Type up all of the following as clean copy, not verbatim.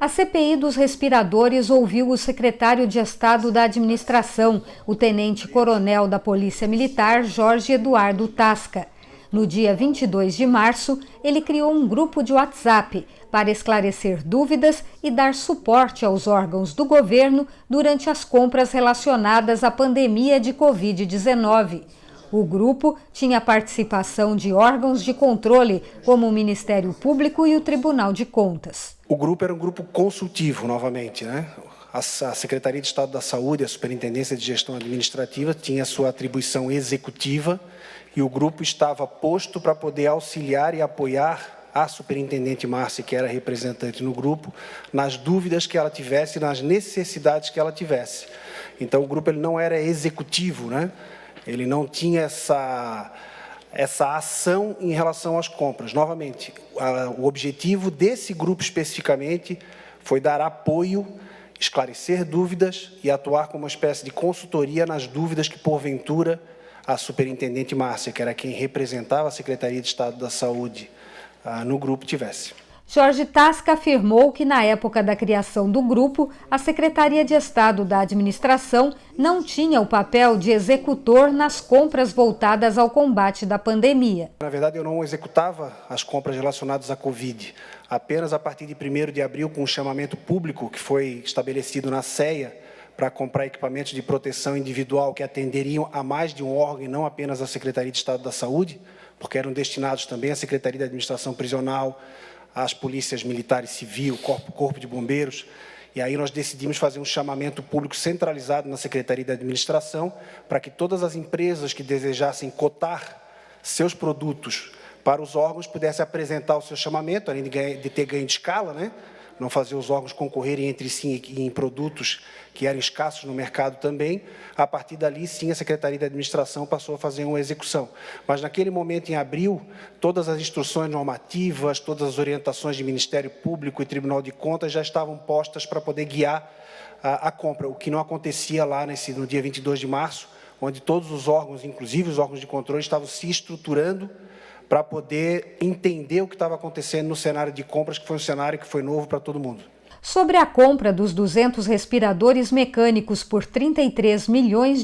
A CPI dos respiradores ouviu o secretário de Estado da Administração, o tenente-coronel da Polícia Militar, Jorge Eduardo Tasca. No dia 22 de março, ele criou um grupo de WhatsApp para esclarecer dúvidas e dar suporte aos órgãos do governo durante as compras relacionadas à pandemia de Covid-19. O grupo tinha participação de órgãos de controle, como o Ministério Público e o Tribunal de Contas. O grupo era um grupo consultivo, novamente, né? A Secretaria de Estado da Saúde, a Superintendência de Gestão Administrativa, tinha sua atribuição executiva e o grupo estava posto para poder auxiliar e apoiar a Superintendente Márcia, que era representante no grupo, nas dúvidas que ela tivesse, nas necessidades que ela tivesse. Então, o grupo ele não era executivo, né? Ele não tinha essa ação em relação às compras. Novamente, o objetivo desse grupo especificamente foi dar apoio, esclarecer dúvidas e atuar como uma espécie de consultoria nas dúvidas que, porventura, a Superintendente Márcia, que era quem representava a Secretaria de Estado da Saúde no grupo, tivesse. Jorge Tasca afirmou que, na época da criação do grupo, a Secretaria de Estado da Administração não tinha o papel de executor nas compras voltadas ao combate da pandemia. Na verdade, eu não executava as compras relacionadas à Covid. Apenas a partir de 1º de abril, com um chamamento público que foi estabelecido na CEA para comprar equipamentos de proteção individual que atenderiam a mais de um órgão e não apenas a Secretaria de Estado da Saúde, porque eram destinados também à Secretaria de Administração Prisional, às polícias militares civil, corpo de bombeiros, e aí nós decidimos fazer um chamamento público centralizado na Secretaria de Administração para que todas as empresas que desejassem cotar seus produtos para os órgãos pudessem apresentar o seu chamamento, além de ter ganho de escala, né? Não fazer os órgãos concorrerem entre si em produtos que eram escassos no mercado também. A partir dali, sim, a Secretaria de Administração passou a fazer uma execução. Mas, naquele momento, em abril, todas as instruções normativas, todas as orientações de Ministério Público e Tribunal de Contas já estavam postas para poder guiar a compra, o que não acontecia lá no dia 22 de março, onde todos os órgãos, inclusive os órgãos de controle, estavam se estruturando para poder entender o que estava acontecendo no cenário de compras, que foi um cenário que foi novo para todo mundo. Sobre a compra dos 200 respiradores mecânicos por R$ 33 milhões,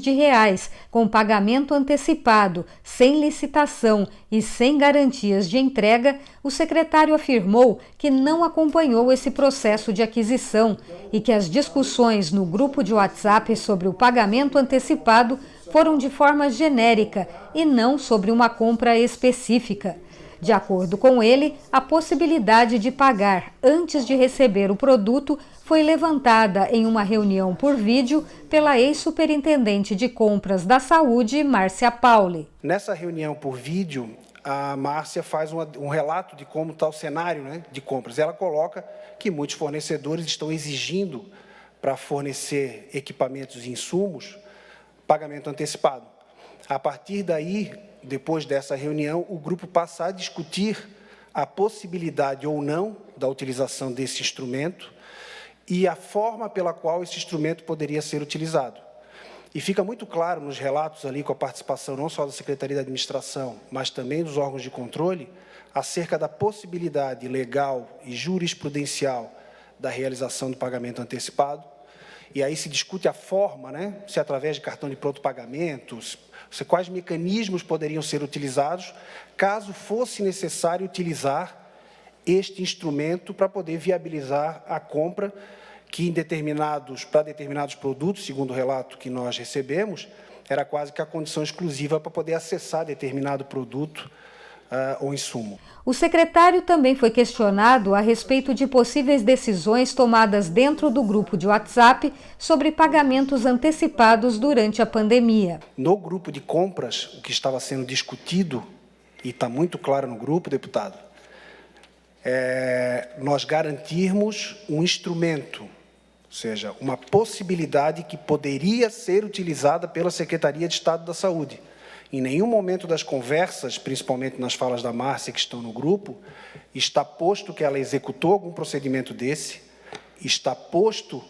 com pagamento antecipado, sem licitação e sem garantias de entrega, o secretário afirmou que não acompanhou esse processo de aquisição e que as discussões no grupo de WhatsApp sobre o pagamento antecipado foram de forma genérica e não sobre uma compra específica. De acordo com ele, a possibilidade de pagar antes de receber o produto foi levantada em uma reunião por vídeo pela ex-superintendente de compras da saúde, Márcia Pauli. Nessa reunião por vídeo, a Márcia faz um relato de como está o cenário, né, de compras. Ela coloca que muitos fornecedores estão exigindo, para fornecer equipamentos e insumos, pagamento antecipado. A partir daí, depois dessa reunião, o grupo passa a discutir a possibilidade ou não da utilização desse instrumento e a forma pela qual esse instrumento poderia ser utilizado. E fica muito claro nos relatos ali, com a participação não só da Secretaria de Administração, mas também dos órgãos de controle, acerca da possibilidade legal e jurisprudencial da realização do pagamento antecipado. E aí se discute a forma, né? Se através de cartão de pronto pagamento, quais mecanismos poderiam ser utilizados, caso fosse necessário utilizar este instrumento para poder viabilizar a compra, que para determinados produtos, segundo o relato que nós recebemos, era quase que a condição exclusiva para poder acessar determinado produto ou insumo. O secretário também foi questionado a respeito de possíveis decisões tomadas dentro do grupo de WhatsApp sobre pagamentos antecipados durante a pandemia. No grupo de compras, o que estava sendo discutido, e está muito claro no grupo, deputado, nós garantirmos um instrumento, ou seja, uma possibilidade que poderia ser utilizada pela Secretaria de Estado da Saúde. Em nenhum momento das conversas, principalmente nas falas da Márcia que estão no grupo, está posto que ela executou algum procedimento desse, está posto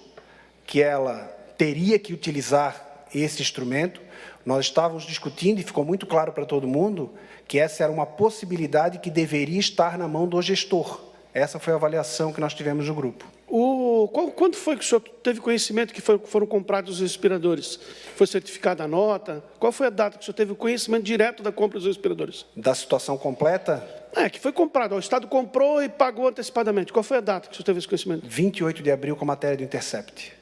que ela teria que utilizar esse instrumento. Nós estávamos discutindo, e ficou muito claro para todo mundo, que essa era uma possibilidade que deveria estar na mão do gestor. Essa foi a avaliação que nós tivemos no grupo. O Quando foi que o senhor teve conhecimento que foram comprados os respiradores? Foi certificada a nota? Qual foi a data que o senhor teve conhecimento direto da compra dos respiradores? Da situação completa? Que foi comprado. O Estado comprou e pagou antecipadamente. Qual foi a data que o senhor teve esse conhecimento? 28 de abril, com a matéria do Intercept.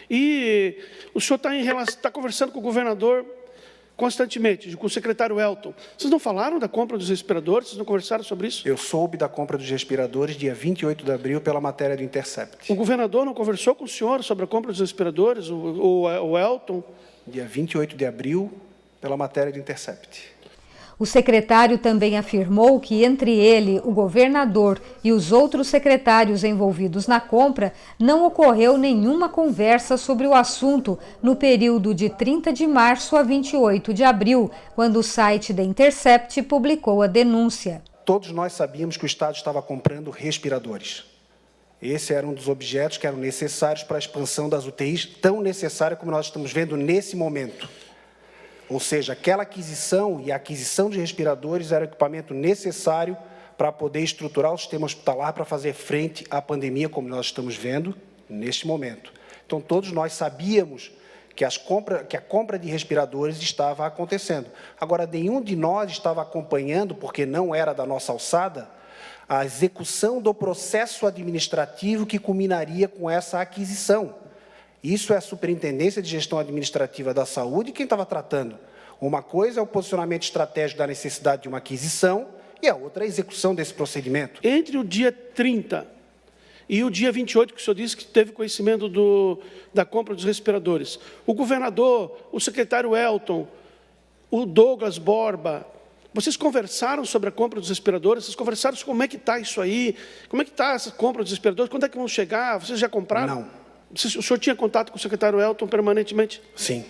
E o senhor está conversando com o governador constantemente, com o secretário Elton. Vocês não falaram da compra dos respiradores? Vocês não conversaram sobre isso? Eu soube da compra dos respiradores dia 28 de abril pela matéria do Intercept. O governador não conversou com o senhor sobre a compra dos respiradores, o Elton? Dia 28 de abril, pela matéria do Intercept. O secretário também afirmou que entre ele, o governador e os outros secretários envolvidos na compra, não ocorreu nenhuma conversa sobre o assunto no período de 30 de março a 28 de abril, quando o site da Intercept publicou a denúncia. Todos nós sabíamos que o Estado estava comprando respiradores. Esse era um dos objetos que eram necessários para a expansão das UTIs, tão necessária como nós estamos vendo nesse momento. Ou seja, aquela aquisição e a aquisição de respiradores era o equipamento necessário para poder estruturar o sistema hospitalar para fazer frente à pandemia, como nós estamos vendo neste momento. Então, todos nós sabíamos que a compra de respiradores estava acontecendo. Agora, nenhum de nós estava acompanhando, porque não era da nossa alçada, a execução do processo administrativo que culminaria com essa aquisição. Isso é a Superintendência de Gestão Administrativa da Saúde quem estava tratando. Uma coisa é o posicionamento estratégico da necessidade de uma aquisição e a outra é a execução desse procedimento. Entre o dia 30 e o dia 28, que o senhor disse que teve conhecimento da compra dos respiradores, o governador, o secretário Elton, o Douglas Borba, vocês conversaram sobre a compra dos respiradores? Vocês conversaram sobre como é que está isso aí? Como é que está essa compra dos respiradores? Quando é que vão chegar? Vocês já compraram? Não. O senhor tinha contato com o secretário Elton permanentemente? Sim.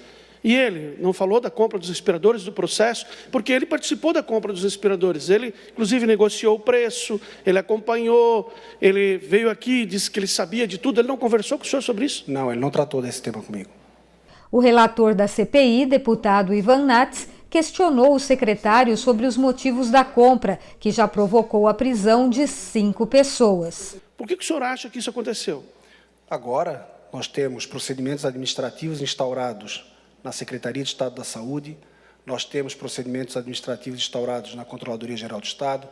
E ele não falou da compra dos respiradores, do processo? Porque ele participou da compra dos respiradores. Ele, inclusive, negociou o preço, ele acompanhou, ele veio aqui, disse que ele sabia de tudo. Ele não conversou com o senhor sobre isso? Não, ele não tratou desse tema comigo. O relator da CPI, deputado Ivan Nats, questionou o secretário sobre os motivos da compra, que já provocou a prisão de 5 pessoas. Por que o senhor acha que isso aconteceu? Agora, nós temos procedimentos administrativos instaurados na Secretaria de Estado da Saúde, nós temos procedimentos administrativos instaurados na Controladoria Geral do Estado,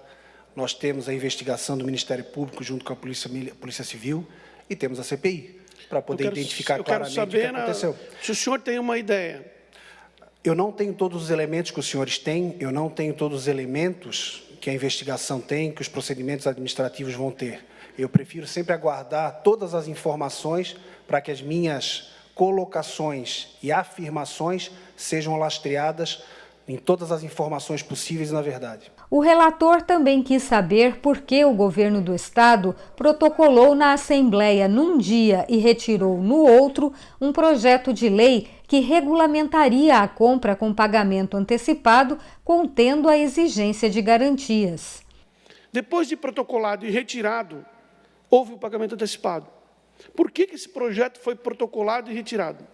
nós temos a investigação do Ministério Público junto com a Polícia Civil e temos a CPI, para poder identificar claramente o que aconteceu. Se o senhor tem uma ideia. Eu não tenho todos os elementos que os senhores têm, eu não tenho todos os elementos que a investigação tem, que os procedimentos administrativos vão ter. Eu prefiro sempre aguardar todas as informações para que as minhas colocações e afirmações sejam lastreadas em todas as informações possíveis e na verdade. O relator também quis saber por que o governo do estado protocolou na Assembleia num dia e retirou no outro um projeto de lei que regulamentaria a compra com pagamento antecipado, contendo a exigência de garantias. Depois de protocolado e retirado, houve o pagamento antecipado. Por que esse projeto foi protocolado e retirado?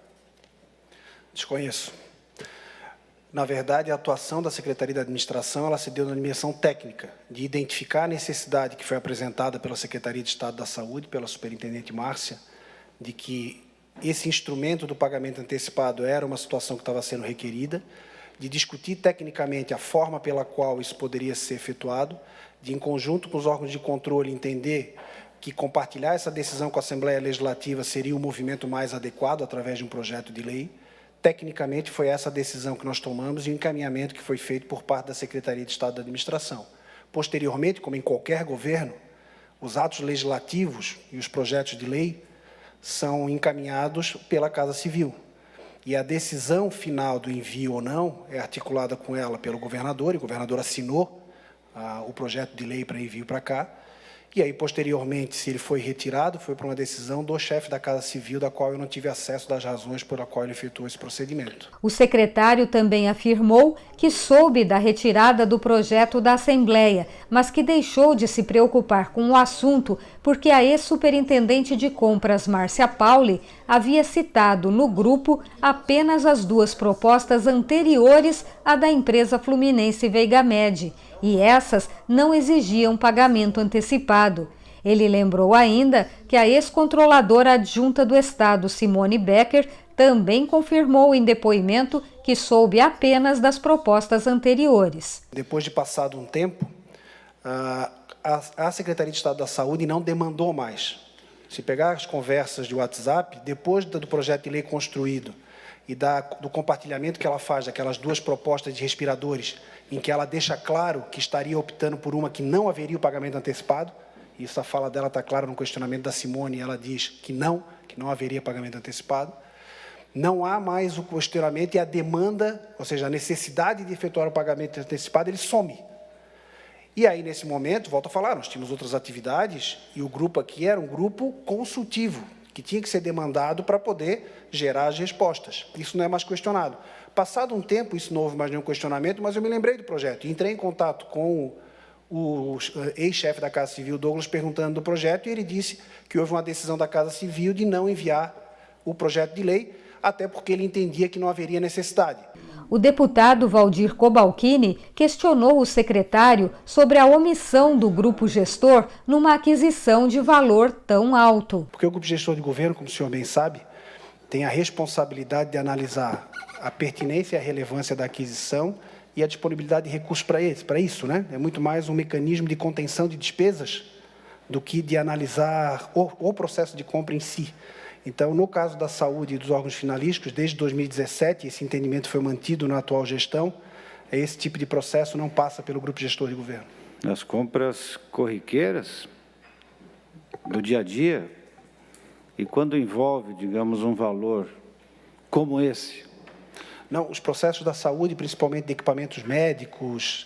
Desconheço. Na verdade, a atuação da Secretaria da Administração ela se deu na dimensão técnica, de identificar a necessidade que foi apresentada pela Secretaria de Estado da Saúde, pela Superintendente Márcia, de que esse instrumento do pagamento antecipado era uma situação que estava sendo requerida, de discutir tecnicamente a forma pela qual isso poderia ser efetuado, de, em conjunto com os órgãos de controle, entender que compartilhar essa decisão com a Assembleia Legislativa seria o movimento mais adequado através de um projeto de lei. Tecnicamente, foi essa a decisão que nós tomamos e o encaminhamento que foi feito por parte da Secretaria de Estado da Administração. Posteriormente, como em qualquer governo, os atos legislativos e os projetos de lei são encaminhados pela Casa Civil. E a decisão final do envio ou não é articulada com ela pelo governador, e o governador assinou o projeto de lei para envio para cá. E aí, posteriormente, se ele foi retirado, foi por uma decisão do chefe da Casa Civil, da qual eu não tive acesso das razões pela qual ele efetuou esse procedimento. O secretário também afirmou que soube da retirada do projeto da Assembleia, mas que deixou de se preocupar com o assunto porque a ex-superintendente de compras, Márcia Pauli, havia citado no grupo apenas as 2 propostas anteriores à da empresa fluminense Veigamed, e essas não exigiam pagamento antecipado. Ele lembrou ainda que a ex-controladora adjunta do Estado, Simone Becker, também confirmou em depoimento que soube apenas das propostas anteriores. Depois de passado um tempo, a Secretaria de Estado da Saúde não demandou mais. Se pegar as conversas de WhatsApp, depois do projeto de lei construído e do compartilhamento que ela faz daquelas duas propostas de respiradores, em que ela deixa claro que estaria optando por uma que não haveria o pagamento antecipado, e essa fala dela está clara no questionamento da Simone, ela diz que não haveria pagamento antecipado. Não há mais o questionamento e a demanda, ou seja, a necessidade de efetuar o pagamento antecipado, ele some. E aí, nesse momento, volto a falar, nós tínhamos outras atividades e o grupo aqui era um grupo consultivo, que tinha que ser demandado para poder gerar as respostas. Isso não é mais questionado. Passado um tempo, isso não houve mais nenhum questionamento, mas eu me lembrei do projeto. Entrei em contato com o ex-chefe da Casa Civil, Douglas, perguntando do projeto, e ele disse que houve uma decisão da Casa Civil de não enviar o projeto de lei, até porque ele entendia que não haveria necessidade. O deputado Valdir Cobalcini questionou o secretário sobre a omissão do grupo gestor numa aquisição de valor tão alto. Porque o grupo gestor de governo, como o senhor bem sabe, tem a responsabilidade de analisar a pertinência e a relevância da aquisição e a disponibilidade de recursos para isso, né? É muito mais um mecanismo de contenção de despesas do que de analisar o processo de compra em si. Então, no caso da saúde e dos órgãos finalísticos, desde 2017, esse entendimento foi mantido na atual gestão, esse tipo de processo não passa pelo grupo gestor de governo. As compras corriqueiras do dia a dia, e quando envolve, digamos, um valor como esse? Não, os processos da saúde, principalmente de equipamentos médicos,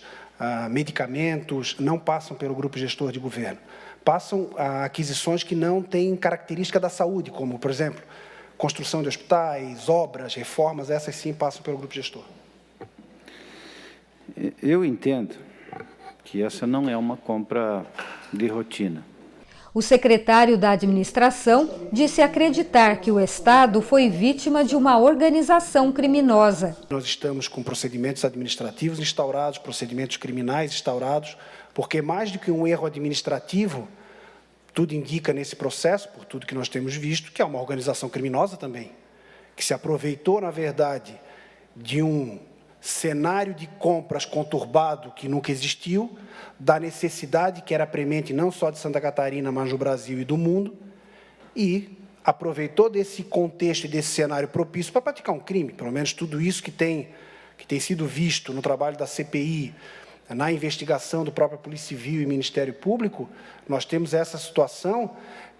medicamentos, não passam pelo grupo gestor de governo. Passam a aquisições que não têm característica da saúde, como, por exemplo, construção de hospitais, obras, reformas, essas sim passam pelo grupo gestor. Eu entendo que essa não é uma compra de rotina. O secretário da Administração disse acreditar que o Estado foi vítima de uma organização criminosa. Nós estamos com procedimentos administrativos instaurados, procedimentos criminais instaurados, porque mais do que um erro administrativo, tudo indica nesse processo, por tudo que nós temos visto, que é uma organização criminosa também, que se aproveitou, na verdade, de um cenário de compras conturbado que nunca existiu, da necessidade que era premente não só de Santa Catarina, mas do Brasil e do mundo, e aproveitou desse contexto e desse cenário propício para praticar um crime. Pelo menos tudo isso que tem sido visto no trabalho da CPI, na investigação do próprio Polícia Civil e Ministério Público, nós temos essa situação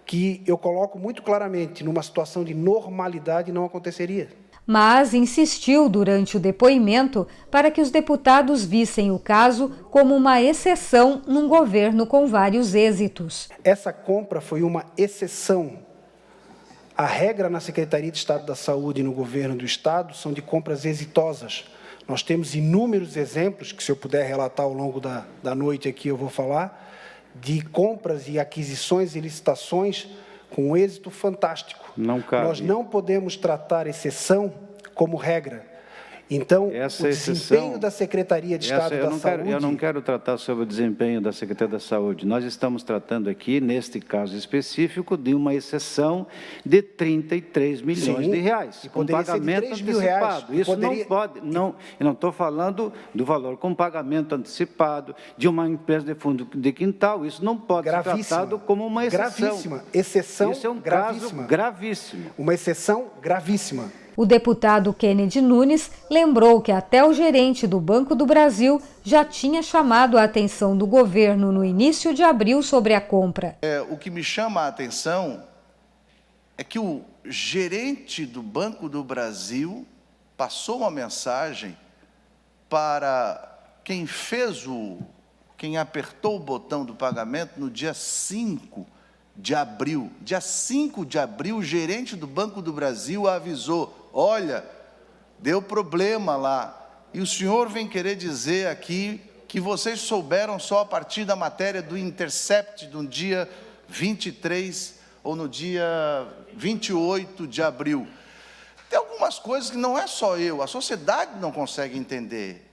que eu coloco muito claramente, numa situação de normalidade não aconteceria. Mas insistiu durante o depoimento para que os deputados vissem o caso como uma exceção num governo com vários êxitos. Essa compra foi uma exceção. A regra na Secretaria de Estado da Saúde e no governo do Estado são de compras exitosas. Nós temos inúmeros exemplos, que se eu puder relatar ao longo da noite aqui eu vou falar, de compras e aquisições e licitações com um êxito fantástico. Não cabe. Nós não podemos tratar exceção como regra. Então, o desempenho da Secretaria de Estado da Saúde... Eu não quero tratar sobre o desempenho da Secretaria da Saúde. Nós estamos tratando aqui, neste caso específico, de uma exceção de 33 milhões de reais, com pagamento antecipado. Isso não pode... Não, eu não estou falando do valor com pagamento antecipado de uma empresa de fundo de quintal. Isso não pode ser tratado como uma exceção. Gravíssima. Exceção Isso é um gravíssima. caso gravíssimo. Uma exceção gravíssima. O deputado Kennedy Nunes lembrou que até o gerente do Banco do Brasil já tinha chamado a atenção do governo no início de abril sobre a compra. O que me chama a atenção é que o gerente do Banco do Brasil passou uma mensagem para quem apertou o botão do pagamento no dia 5 de abril. Dia 5 de abril, o gerente do Banco do Brasil avisou: olha, deu problema lá, e o senhor vem querer dizer aqui que vocês souberam só a partir da matéria do Intercept, no dia 23 ou no dia 28 de abril. Tem algumas coisas que não é só eu, a sociedade não consegue entender.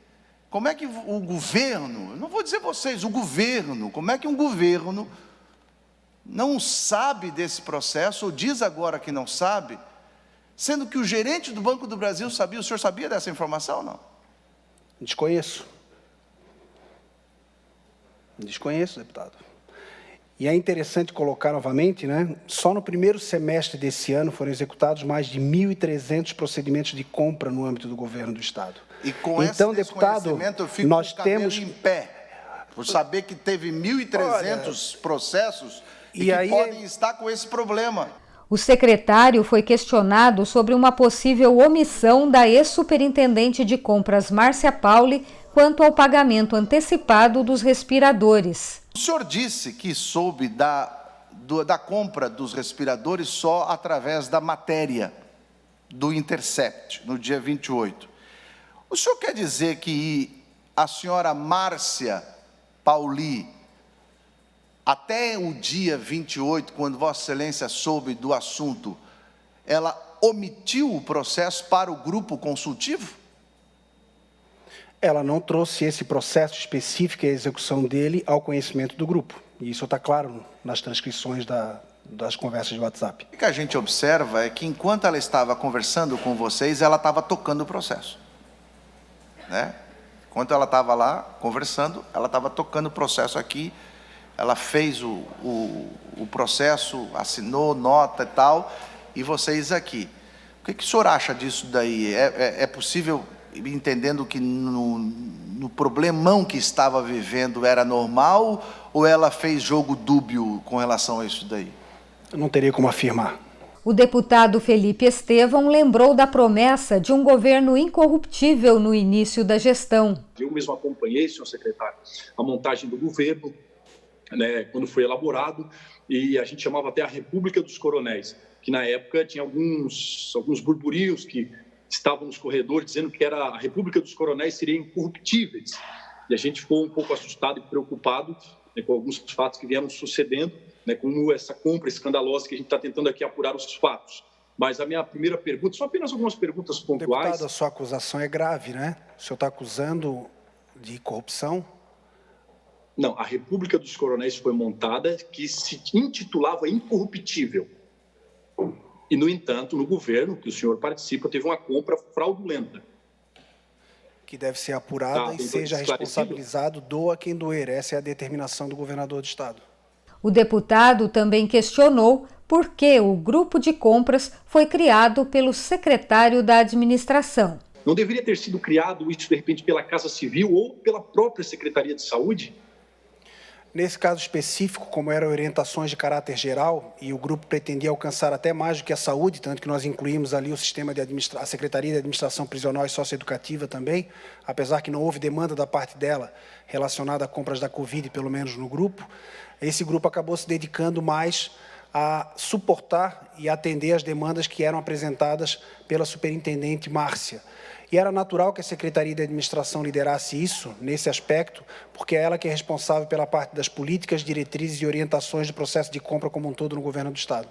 Como é que o governo, não vou dizer vocês, o governo, como é que um governo não sabe desse processo, ou diz agora que não sabe, sendo que o gerente do Banco do Brasil sabia? O senhor sabia dessa informação ou não? Desconheço. Desconheço, deputado. E é interessante colocar novamente, né? Só no primeiro semestre desse ano foram executados mais de 1.300 procedimentos de compra no âmbito do governo do Estado. E com então, esse desconhecimento, eu fico nós com o cabelo temos em pé, por saber que teve 1.300 processos e que aí podem estar com esse problema. O secretário foi questionado sobre uma possível omissão da ex-superintendente de compras Márcia Pauli quanto ao pagamento antecipado dos respiradores. O senhor disse que soube da compra dos respiradores só através da matéria do Intercept, no dia 28. O senhor quer dizer que a senhora Márcia Pauli, até o dia 28, quando Vossa Excelência soube do assunto, ela omitiu o processo para o grupo consultivo? Ela não trouxe esse processo específico e a execução dele ao conhecimento do grupo. E isso está claro nas transcrições das conversas de WhatsApp. O que a gente observa é que, enquanto ela estava conversando com vocês, ela estava tocando o processo. Né? Enquanto ela estava lá conversando, ela estava tocando o processo aqui, ela fez o processo, assinou, nota e tal, e vocês aqui. O que o senhor acha disso daí? É possível, entendendo que no problemão que estava vivendo era normal, ou ela fez jogo dúbio com relação a isso daí? Eu não teria como afirmar. O deputado Felipe Estevão lembrou da promessa de um governo incorruptível no início da gestão. Eu mesmo acompanhei, senhor secretário, a montagem do governo, né, quando foi elaborado, e a gente chamava até a República dos Coronéis, que na época tinha alguns burburinhos que estavam nos corredores dizendo que a República dos Coronéis seria incorruptíveis. E a gente ficou um pouco assustado e preocupado, né, com alguns fatos que vieram sucedendo, né, como essa compra escandalosa que a gente está tentando aqui apurar os fatos. Mas a minha primeira pergunta, são apenas algumas perguntas pontuais. Deputado, a sua acusação é grave, né? O senhor está acusando de corrupção? Não, a República dos Coronéis foi montada que se intitulava incorruptível. E, no entanto, no governo que o senhor participa, teve uma compra fraudulenta. Que deve ser apurada e seja responsabilizado, doa quem doer. Essa é a determinação do governador do Estado. O deputado também questionou por que o grupo de compras foi criado pelo secretário da administração. Não deveria ter sido criado isso, de repente, pela Casa Civil ou pela própria Secretaria de Saúde? Nesse caso específico, como eram orientações de caráter geral, e o grupo pretendia alcançar até mais do que a saúde, tanto que nós incluímos ali o sistema a Secretaria de Administração Prisional e Socioeducativa também, apesar que não houve demanda da parte dela relacionada a compras da Covid, pelo menos no grupo, esse grupo acabou se dedicando mais a suportar e atender as demandas que eram apresentadas pela superintendente Márcia. E era natural que a Secretaria de Administração liderasse isso, nesse aspecto, porque é ela que é responsável pela parte das políticas, diretrizes e orientações do processo de compra como um todo no governo do Estado.